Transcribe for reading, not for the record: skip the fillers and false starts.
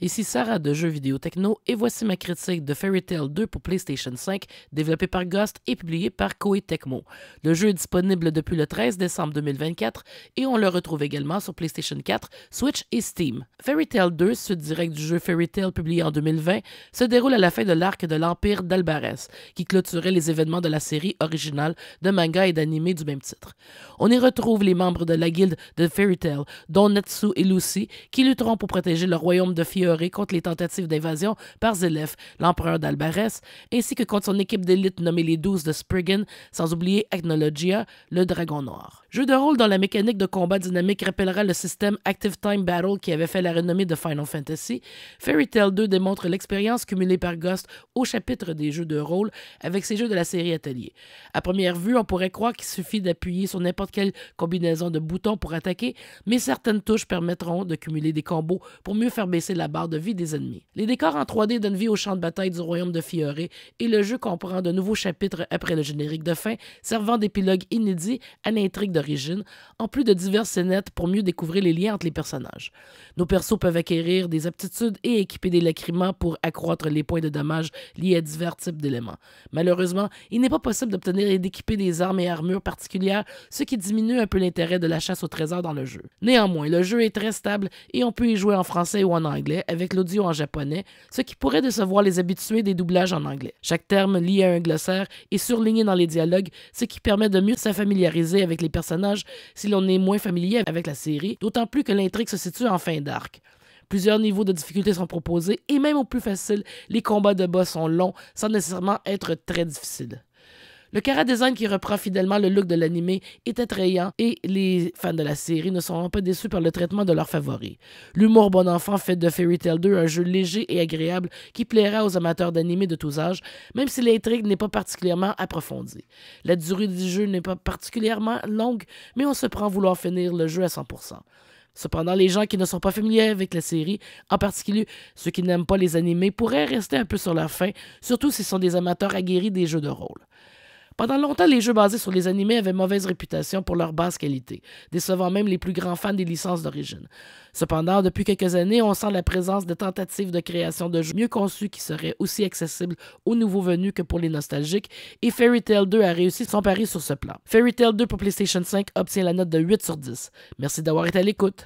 Ici Sarah de Jeux Vidéo Techno et voici ma critique de Fairy Tail 2 pour PlayStation 5, développé par Ghost et publié par Koei Tecmo. Le jeu est disponible depuis le 13 décembre 2024 et on le retrouve également sur PlayStation 4, Switch et Steam. Fairy Tail 2, suite directe du jeu Fairy Tail publié en 2020, se déroule à la fin de l'arc de l'Empire d'Albarès, qui clôturait les événements de la série originale de manga et d'anime du même titre. On y retrouve les membres de la guilde de Fairy Tail, dont Natsu et Lucy, qui lutteront pour protéger le royaume de Fiore contre les tentatives d'invasion par Zélef, l'empereur d'Albarès, ainsi que contre son équipe d'élite nommée les 12 de Spriggan, sans oublier Agnologia, le dragon noir. Jeu de rôle dont la mécanique de combat dynamique rappellera le système Active Time Battle qui avait fait la renommée de Final Fantasy, Fairy Tail 2 démontre l'expérience cumulée par Ghost au chapitre des jeux de rôle avec ses jeux de la série Atelier. À première vue, on pourrait croire qu'il suffit d'appuyer sur n'importe quelle combinaison de boutons pour attaquer, mais certaines touches permettront de cumuler des combos pour mieux faire baisser la barre de vie des ennemis. Les décors en 3D donnent vie au champ de bataille du royaume de Fiore et le jeu comprend de nouveaux chapitres après le générique de fin, servant d'épilogue inédit à l'intrigue d'origine, en plus de diverses scénettes pour mieux découvrir les liens entre les personnages. Nos persos peuvent acquérir des aptitudes et équiper des lacrymats pour accroître les points de dommages liés à divers types d'éléments. Malheureusement, il n'est pas possible d'obtenir et d'équiper des armes et armures particulières, ce qui diminue un peu l'intérêt de la chasse au trésor dans le jeu. Néanmoins, le jeu est très stable et on peut y jouer en français ou en anglais avec l'audio en japonais, ce qui pourrait décevoir les habitués des doublages en anglais. Chaque terme lié à un glossaire est surligné dans les dialogues, ce qui permet de mieux se familiariser avec les personnages si l'on est moins familier avec la série, d'autant plus que l'intrigue se situe en fin d'arc. Plusieurs niveaux de difficulté sont proposés et même au plus facile, les combats de boss sont longs sans nécessairement être très difficiles. Le chara-design qui reprend fidèlement le look de l'anime est attrayant et les fans de la série ne seront pas déçus par le traitement de leurs favoris. L'humour bon enfant fait de Fairy Tail 2 un jeu léger et agréable qui plaira aux amateurs d'anime de tous âges, même si l'intrigue n'est pas particulièrement approfondie. La durée du jeu n'est pas particulièrement longue, mais on se prend à vouloir finir le jeu à 100%. Cependant, les gens qui ne sont pas familiers avec la série, en particulier ceux qui n'aiment pas les animés, pourraient rester un peu sur leur faim, surtout s'ils sont des amateurs aguerris des jeux de rôle. Pendant longtemps, les jeux basés sur les animés avaient mauvaise réputation pour leur basse qualité, décevant même les plus grands fans des licences d'origine. Cependant, depuis quelques années, on sent la présence de tentatives de création de jeux mieux conçus qui seraient aussi accessibles aux nouveaux venus que pour les nostalgiques, et Fairy Tail 2 a réussi son pari sur ce plan. Fairy Tail 2 pour PlayStation 5 obtient la note de 8 sur 10. Merci d'avoir été à l'écoute.